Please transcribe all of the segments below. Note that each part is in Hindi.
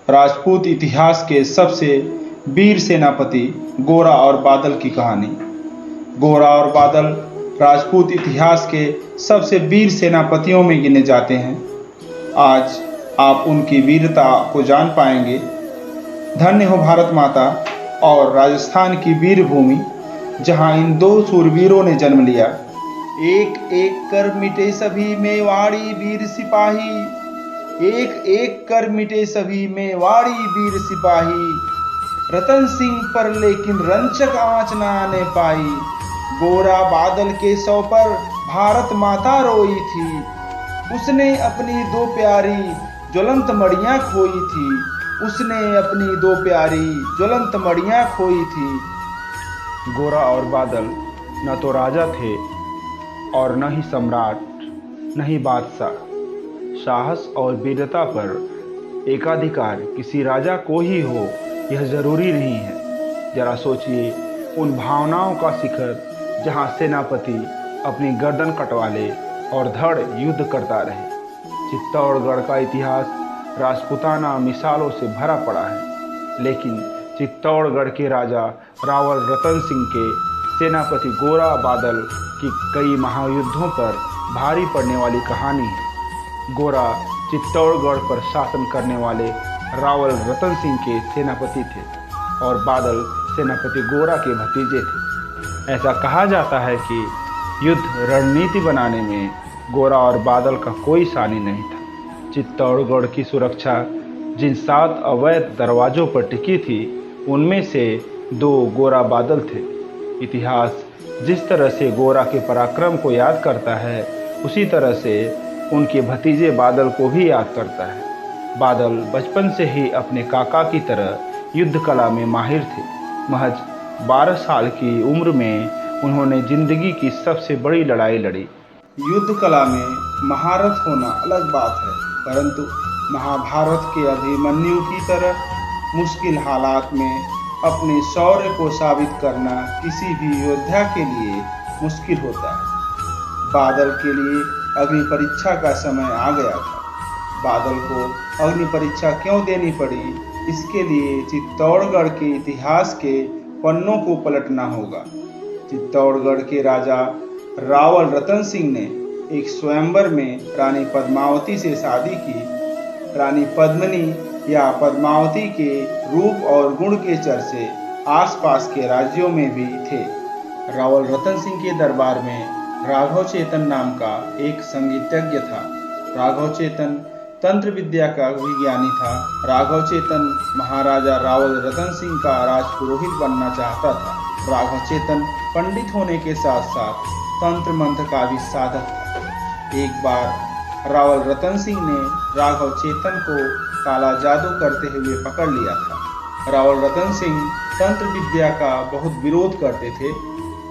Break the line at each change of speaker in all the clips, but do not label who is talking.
राजपूत इतिहास के सबसे वीर सेनापति गोरा और बादल की कहानी। गोरा और बादल राजपूत इतिहास के सबसे वीर सेनापतियों में गिने जाते हैं। आज आप उनकी वीरता को जान पाएंगे। धन्य हो भारत माता और राजस्थान की वीर भूमि, जहां इन दो सूरवीरों ने जन्म लिया। एक एक कर मिटे सभी मेवाड़ी वीर सिपाही, एक एक कर मिटे सभी मेवाड़ी वीर सिपाही। रतन सिंह पर लेकिन रंचक आंच न आने पाई, गोरा बादल के सौ पर भारत माता रोई थी। उसने अपनी दो प्यारी ज्वलंत मड़ियां खोई थी, उसने अपनी दो प्यारी ज्वलंत मड़ियां खोई थी।
गोरा और बादल न तो राजा थे और न ही सम्राट, न ही बादशाह। साहस और वीरता पर एकाधिकार किसी राजा को ही हो, यह जरूरी नहीं है। जरा सोचिए उन भावनाओं का शिखर जहां सेनापति अपनी गर्दन कटवा ले और धड़ युद्ध करता रहे। चित्तौड़गढ़ का इतिहास राजपूताना मिसालों से भरा पड़ा है, लेकिन चित्तौड़गढ़ के राजा रावल रतन सिंह के सेनापति गोरा बादल की कई महायुद्धों पर भारी पड़ने वाली कहानी है। गोरा चित्तौड़गढ़ पर शासन करने वाले रावल रतन सिंह के सेनापति थे और बादल सेनापति गोरा के भतीजे थे। ऐसा कहा जाता है कि युद्ध रणनीति बनाने में गोरा और बादल का कोई सानी नहीं था। चित्तौड़गढ़ की सुरक्षा जिन 7 अवैध दरवाजों पर टिकी थी, उनमें से 2 गोरा बादल थे। इतिहास जिस तरह से गोरा के पराक्रम को याद करता है, उसी तरह से उनके भतीजे बादल को भी याद करता है। बादल बचपन से ही अपने काका की तरह युद्ध कला में माहिर थे। महज 12 साल की उम्र में उन्होंने जिंदगी की सबसे बड़ी लड़ाई लड़ी।
युद्ध कला में महारत होना अलग बात है, परंतु महाभारत के अभिमन्यु की तरह मुश्किल हालात में अपने शौर्य को साबित करना किसी भी योद्धा के लिए मुश्किल होता है। बादल के लिए अग्नि परीक्षा का समय आ गया था। बादल को अग्नि परीक्षा क्यों देनी पड़ी, इसके लिए चित्तौड़गढ़ के इतिहास के पन्नों को पलटना होगा। चित्तौड़गढ़ के राजा रावल रतन सिंह ने एक स्वयंवर में रानी पद्मावती से शादी की। रानी पद्मिनी या पद्मावती के रूप और गुण के चर्चे आसपास के राज्यों में भी थे। रावल रतन सिंह के दरबार में राघव चेतन नाम का एक संगीतज्ञ था। राघव चेतन तंत्र विद्या का विज्ञानी था। राघव चेतन महाराजा रावल रतन सिंह का राजपुरोहित बनना चाहता था। राघव चेतन पंडित होने के साथ साथ तंत्र मंत्र का भी साधक था। एक बार रावल रतन सिंह ने राघव चेतन को काला जादू करते हुए पकड़ लिया था। रावल रतन सिंह तंत्र विद्या का बहुत विरोध करते थे।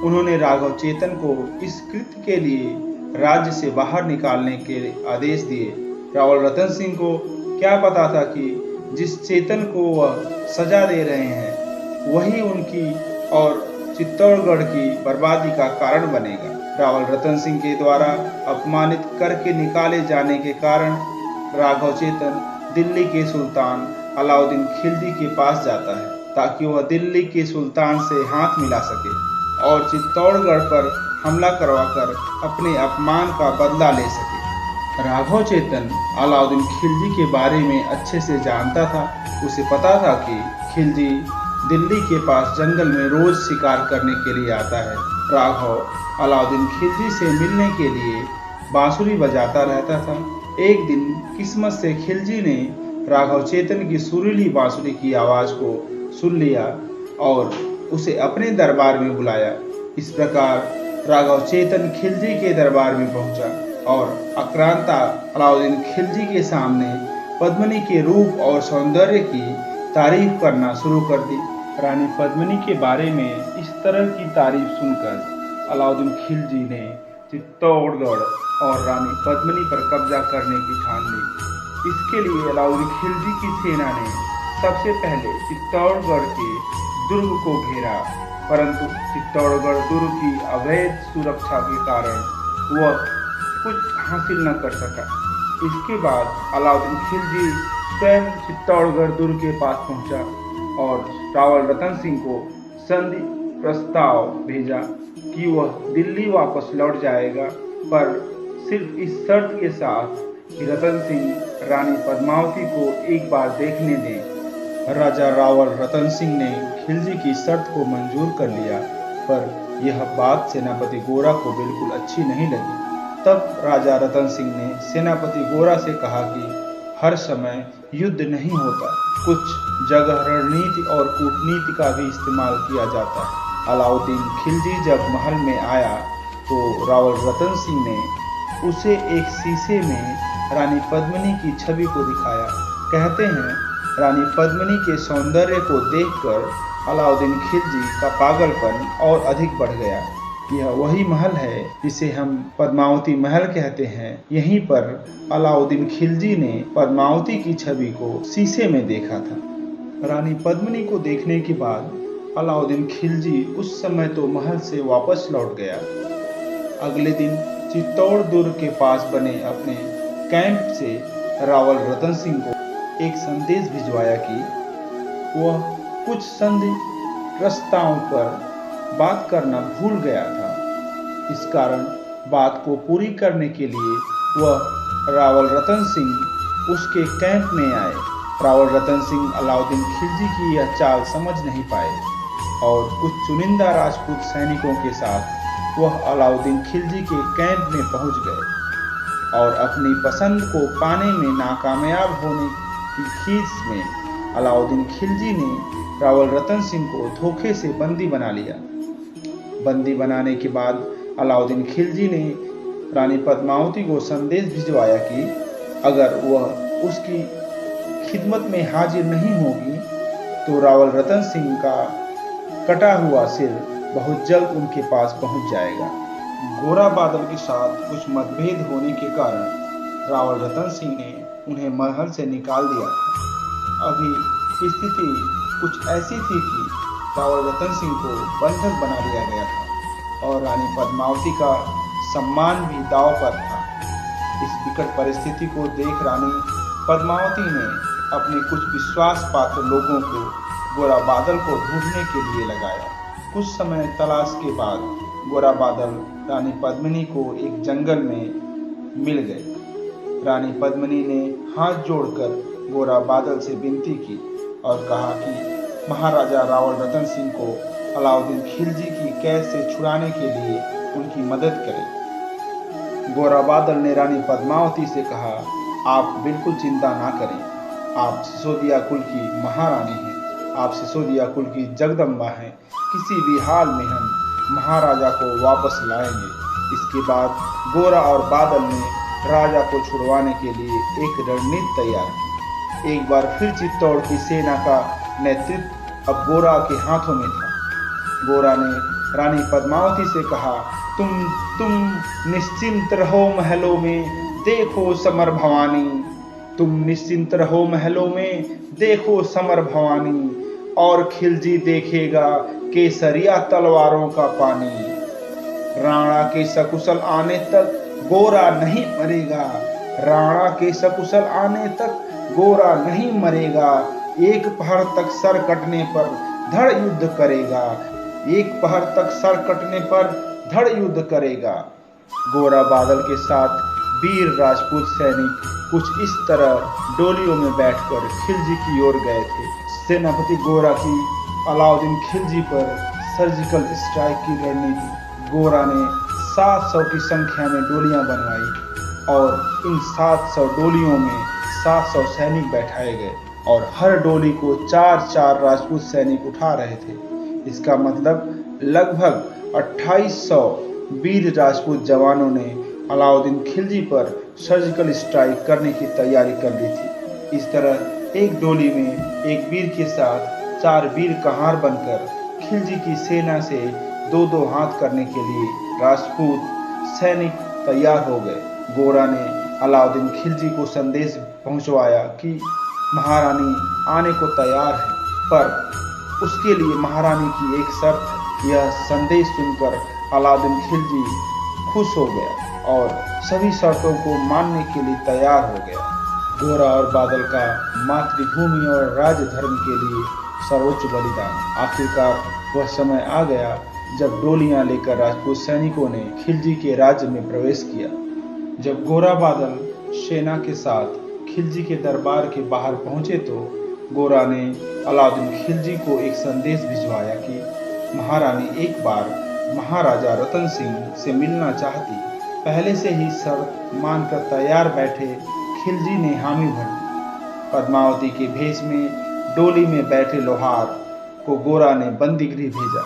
उन्होंने राघव चेतन को इस कृत्य के लिए राज्य से बाहर निकालने के आदेश दिए। रावल रतन सिंह को क्या पता था कि जिस चेतन को वह सजा दे रहे हैं, वही उनकी और चित्तौड़गढ़ की बर्बादी का कारण बनेगा। रावल रतन सिंह के द्वारा अपमानित करके निकाले जाने के कारण राघव चेतन दिल्ली के सुल्तान अलाउद्दीन खिलजी के पास जाता है, ताकि वह दिल्ली के सुल्तान से हाथ मिला सके और चित्तौड़गढ़ पर हमला करवाकर अपने अपमान का बदला ले सके। राघव चेतन अलाउद्दीन खिलजी के बारे में अच्छे से जानता था। उसे पता था कि खिलजी दिल्ली के पास जंगल में रोज शिकार करने के लिए आता है। राघव अलाउद्दीन खिलजी से मिलने के लिए बांसुरी बजाता रहता था। एक दिन किस्मत से खिलजी ने राघव चेतन की सुरीली बांसुरी की आवाज को सुन लिया और उसे अपने दरबार में बुलाया। इस प्रकार राघव चेतन खिलजी के दरबार में पहुंचा और आक्रांता अलाउद्दीन खिलजी के सामने पद्मिनी के रूप और सौंदर्य की तारीफ करना शुरू कर दी। रानी पद्मिनी के बारे में इस तरह की तारीफ सुनकर अलाउद्दीन खिलजी ने चित्तौड़गढ़ और रानी पद्मिनी पर कब्जा करने की ठान ली। इसके लिए अलाउद्दीन खिलजी की सेना ने सबसे पहले चित्तौड़गढ़ के दुर्ग को घेरा, परंतु चित्तौड़गढ़ दुर्ग की अवैध सुरक्षा के कारण वह कुछ हासिल न कर सका। इसके बाद अलाउद्दीन खिलजी स्वयं चित्तौड़गढ़ दुर्ग के पास पहुंचा और रावल रतन सिंह को संधि प्रस्ताव भेजा कि वह दिल्ली वापस लौट जाएगा, पर सिर्फ इस शर्त के साथ कि रतन सिंह रानी पद्मावती को एक बार देखने दें। राजा रावल रतन सिंह ने खिलजी की शर्त को मंजूर कर लिया, पर यह बात सेनापति गोरा को बिल्कुल अच्छी नहीं लगी। तब राजा रतन सिंह ने सेनापति गोरा से कहा कि हर समय युद्ध नहीं होता, कुछ जगह रणनीति और कूटनीति का भी इस्तेमाल किया जाता है। अलाउद्दीन खिलजी जब महल में आया तो रावल रतन सिंह ने उसे एक शीशे में रानी पद्मिनी की छवि को दिखाया। कहते हैं रानी पद्मिनी के सौंदर्य को देखकर अलाउद्दीन खिलजी का पागलपन और अधिक बढ़ गया। यह वही महल है जिसे हम पद्मावती महल कहते हैं। यहीं पर अलाउद्दीन खिलजी ने पद्मावती की छवि को शीशे में देखा था। रानी पद्मिनी को देखने के बाद अलाउद्दीन खिलजी उस समय तो महल से वापस लौट गया। अगले दिन चित्तौड़ दुर्ग के पास बने अपने कैंप से रावल रतन सिंह को एक संदेश भिजवाया कि वह कुछ संधि प्रस्तावों पर बात करना भूल गया था। इस कारण बात को पूरी करने के लिए वह रावल रतन सिंह उसके कैंप में आए। रावल रतन सिंह अलाउद्दीन खिलजी की यह चाल समझ नहीं पाए और कुछ चुनिंदा राजपूत सैनिकों के साथ वह अलाउद्दीन खिलजी के कैंप में पहुंच गए और अपनी पसंद को पाने में नाकामयाब होने की खींच में अलाउद्दीन खिलजी ने रावल रतन सिंह को धोखे से बंदी बना लिया। बंदी बनाने के बाद अलाउद्दीन खिलजी ने रानी पद्मावती को संदेश भिजवाया कि अगर वह उसकी खिदमत में हाजिर नहीं होगी तो रावल रतन सिंह का कटा हुआ सिर बहुत जल्द उनके पास पहुंच जाएगा। गोरा बादल के साथ कुछ मतभेद होने के कारण रावल रतन सिंह ने उन्हें महल से निकाल दिया था। अभी स्थिति कुछ ऐसी थी कि रावल रतन सिंह को बंधक बना लिया गया था और रानी पद्मावती का सम्मान भी दांव पर था। इस विकट परिस्थिति को देख रानी पद्मावती ने अपने कुछ विश्वास पात्र लोगों को गोरा बादल को ढूंढने के लिए लगाया। कुछ समय तलाश के बाद गोरा बादल रानी पद्मिनी को एक जंगल में मिल गए। रानी पद्मिनी ने हाथ जोड़कर गोरा बादल से विनती की और कहा कि महाराजा रावल रतन सिंह को अलाउद्दीन खिलजी की कैद से छुड़ाने के लिए उनकी मदद करें। गोरा बादल ने रानी पद्मावती से कहा, आप बिल्कुल चिंता ना करें, आप सिसोदिया कुल की महारानी हैं, आप सिसोदिया कुल की जगदम्बा हैं। किसी भी हाल में हम महाराजा को वापस लाएंगे। इसके बाद गोरा और बादल ने राजा को छुड़वाने के लिए एक रणनीति तैयार की। एक बार फिर चित्तौड़ की सेना का नेतृत्व अब गोरा के हाथों में था। गोरा ने रानी पद्मावती से कहा, तुम निश्चिंत रहो महलों में, देखो समर भवानी। तुम निश्चिंत रहो महलों में, देखो समर भवानी। और खिलजी देखेगा केसरिया तलवारों का पानी। राणा के सकुशल आने तक गोरा नहीं मरेगा। राणा के सकुशल आने तक गोरा नहीं मरेगा। एक पहर तक सर कटने पर धड़ युद्ध करेगा। एक पहर तक सर कटने पर धड़ युद्ध करेगा। गोरा बादल के साथ वीर राजपूत सैनिक कुछ इस तरह डोलियों में बैठकर खिलजी की ओर गए थे। सेनापति गोरा की अलाउद्दीन खिलजी पर सर्जिकल स्ट्राइक की रणनीति। गोरा ने 700 की संख्या में डोलियां बनवाई और इन 700 डोलियों में 700 सैनिक बैठाए गए और हर डोली को 4-4 राजपूत सैनिक उठा रहे थे। इसका मतलब लगभग 2800 वीर राजपूत जवानों ने अलाउद्दीन खिलजी पर सर्जिकल स्ट्राइक करने की तैयारी कर ली थी। इस तरह एक डोली में एक वीर के साथ 4 वीर कहार बनकर खिलजी की सेना से 2-2 हाथ करने के लिए राजपूत सैनिक तैयार हो गए। गोरा ने अलाउद्दीन खिलजी को संदेश पहुंचवाया कि महारानी आने को तैयार है, पर उसके लिए महारानी की एक शर्त है। यह संदेश सुनकर अलाउद्दीन खिलजी खुश हो गया और सभी शर्तों को मानने के लिए तैयार हो गया। गोरा और बादल का मातृभूमि और राज्य धर्म के लिए सर्वोच्च बलिदान। आखिरकार वह समय आ गया जब डोलियां लेकर राजपूत सैनिकों ने खिलजी के राज्य में प्रवेश किया। जब गोरा बादल सेना के साथ खिलजी के दरबार के बाहर पहुंचे तो गोरा ने अलाउद्दीन खिलजी को एक संदेश भिजवाया कि महारानी एक बार महाराजा रतन सिंह से मिलना चाहती। पहले से ही शर्त मानकर तैयार बैठे खिलजी ने हामी भर दी। पद्मावती के भेष में डोली में बैठे लोहार को गोरा ने बंदीगृह भेजा।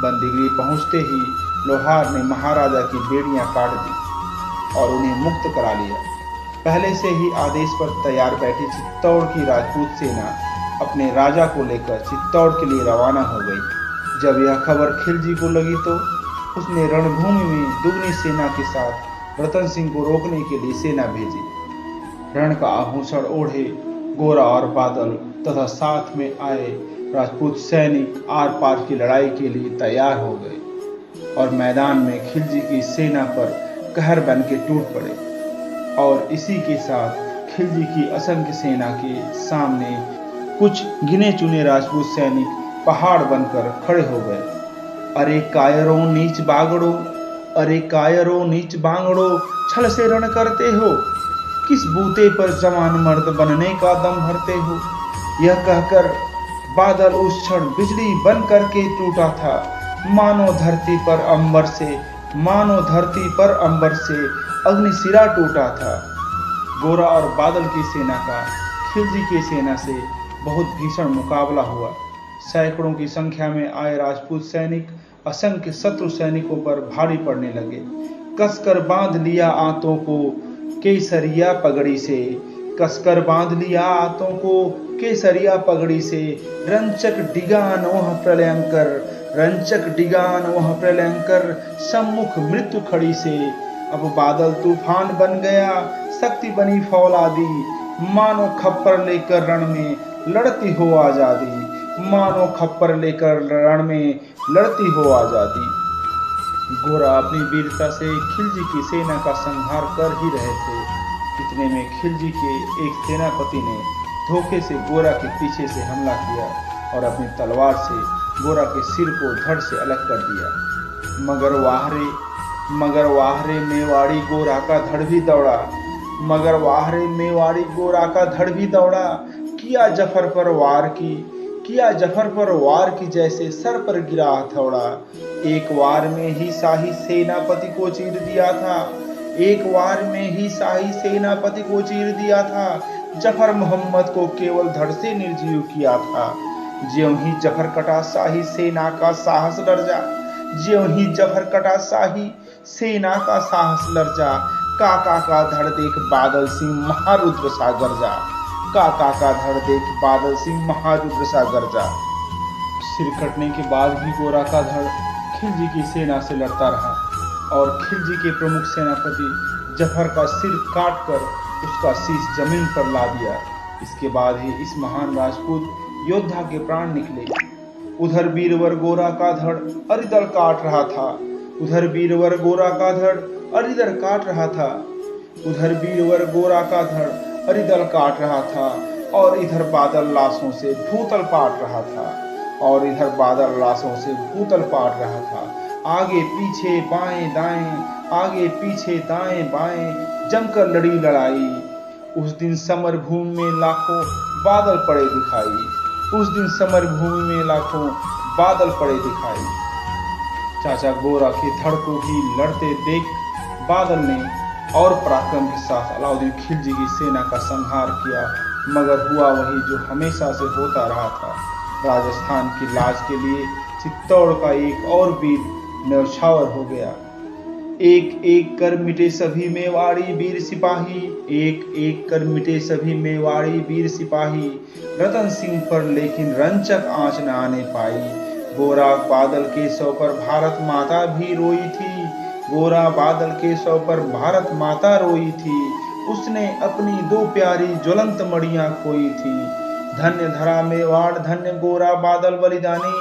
बंदीगृह पहुंचते ही लोहार ने महाराजा की बेड़ियां काट दी और उन्हें मुक्त करा लिया। पहले से ही आदेश पर तैयार बैठी चित्तौड़ की राजपूत सेना अपने राजा को लेकर चित्तौड़ के लिए रवाना हो गई। जब यह खबर खिलजी को लगी तो उसने रणभूमि में दुगनी सेना के साथ रतन सिंह को रोकने के लिए सेना भेजी। रण का आभूषण ओढ़े गोरा और बादल तथा साथ में आए राजपूत सैनिक आर पार की लड़ाई के लिए तैयार हो गए और मैदान में खिलजी की सेना पर कहर बन के टूट पड़े। और इसी के साथ खिलजी की असंख्य सेना के सामने कुछ गिने चुने राजपूत सैनिक पहाड़ बनकर खड़े हो गए। अरे कायरों नीच बागड़ो, अरे कायरों नीच बांगड़ो, छल से रण करते हो, किस बूते पर जवान मर्द बनने का दम भरते हो। यह कहकर बादल उस क्षण बिजली बन करके टूटा था, मानो धरती पर अंबर से, मानो धरती पर अंबर से अग्निशिरा टूटा था। गोरा और बादल की सेना का खिलजी की सेना से बहुत भीषण मुकाबला हुआ। सैकड़ों की संख्या में आए राजपूत सैनिक असंख्य शत्रु सैनिकों पर भारी पड़ने लगे। कसकर बांध लिया आंतों को केसरिया पगड़ी से, कसकर बांध लिया आंतों को केसरिया पगड़ी से, रंचक डिगान वह प्रलयंकर, रंचक डिगान वह प्रलयंकर, सम्मुख मृत्यु खड़ी से। अब बादल तूफान बन गया, शक्ति बनी फौलादी, मानो खप्पर लेकर रण में लड़ती हो आजादी, मानो खप्पर लेकर रण में लड़ती हो आजादी। गोरा अपनी वीरता से खिलजी की सेना का संहार कर ही रहे थे। इतने में खिलजी के एक सेनापति ने धोखे से गोरा के पीछे से हमला किया और अपनी तलवार से गोरा के सिर को धड़ से अलग कर दिया। मगर वाहरे मेवाड़ी गोरा का धड़ भी दौड़ा, मगर वाहरे मेवाड़ी गोरा का धड़ भी दौड़ा। किया जफर पर वार की, किया जफर पर वार की, जैसे सर पर गिरा हथौड़ा। एक वार में ही शाही सेनापति को चीर दिया था, एक वार में ही शाही सेनापति को चीर दिया था। जफर मोहम्मद को केवल धड़ से निर्जीव किया था। ज्यों ही जफर कटा शाही सेना का साहस लर्जा, ज्यों ही जफर कटा शाही सेना का साहस लर्जा। काका का धड़ देख बादल सिंह महारुद्र सा गरजा, काका का धड़ देख बादल सिंह महारुद्र सा गरजा। सिर कटने के बाद भी गोरा का धड़ खिलजी की सेना से लड़ता रहा और खिलजी के प्रमुख सेनापति जफर का सिर काटकर उसका शीश जमीन पर ला दिया। इसके बाद ही इस महान राजपूत योद्धा के प्राण निकले। उधर बीरवर गोरा का धड़ अरिदल काट रहा था, उधर बीरवर गोरा का धड़ अरिदल काट रहा था, उधर बीरवर गोरा का धड़ अरिदल काट रहा था। और इधर बादल लाशों से भूतल पाट रहा था, और इधर बादल लाशों से भूतल पाट रहा था। आगे पीछे बाएं दाएं, आगे पीछे दाएं बाएं जमकर लड़ी लड़ाई। उस दिन समर भूमि में लाखों बादल पड़े दिखाई, उस दिन समर भूमि में लाखों बादल पड़े दिखाई। चाचा गोरा के धड़ को भी लड़ते देख बादल ने और पराक्रम के साथ अलाउद्दीन खिलजी की सेना का संहार किया, मगर हुआ वही जो हमेशा से होता रहा था। राजस्थान की लाज के लिए चित्तौड़ का एक और वीर न्यौछावर हो गया। एक एक कर मिटे सभी मेवाड़ी वीर सिपाही, एक एक कर मिटे सभी मेवाड़ी वीर सिपाही। रतन सिंह पर लेकिन रंचक आंच न आने पाई। गोरा बादल के सौ पर भारत माता भी रोई थी, गोरा बादल के सौ पर भारत माता रोई थी। उसने अपनी दो प्यारी ज्वलंत मड़ियां खोई थी। धन्य धरा मेवाड़, धन्य गोरा बादल बलिदानी,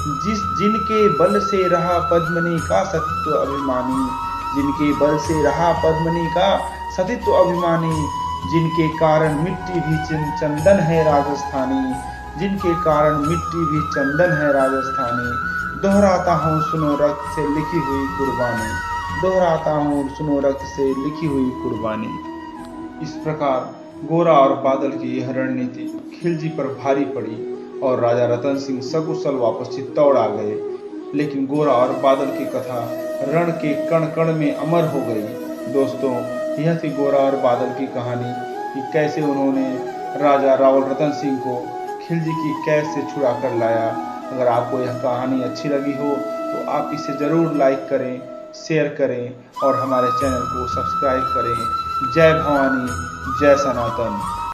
जिनके बल से रहा पद्मनी का सतित्व अभिमानी, जिनके बल से रहा पद्मनी का सतित्व अभिमानी। जिनके कारण मिट्टी भी चंदन है राजस्थानी, जिनके कारण मिट्टी भी चंदन है राजस्थानी। दोहराता हूँ सुनो रक्त से लिखी हुई कुर्बानी, दोहराता हूँ सुनो रक्त से लिखी हुई कुर्बानी। इस प्रकार गोरा और बादल की यह रणनीति खिलजी पर भारी पड़ी और राजा रतन सिंह सकुशल वापस चित्तौड़ आ गए। लेकिन गोरा और बादल की कथा रण के कण कण में अमर हो गई। दोस्तों, यह थी गोरा और बादल की कहानी कि कैसे उन्होंने राजा रावल रतन सिंह को खिलजी की कैद से छुड़ा कर लाया। अगर आपको यह कहानी अच्छी लगी हो तो आप इसे ज़रूर लाइक करें, शेयर करें और हमारे चैनल को सब्सक्राइब करें। जय भवानी, जय सनातन।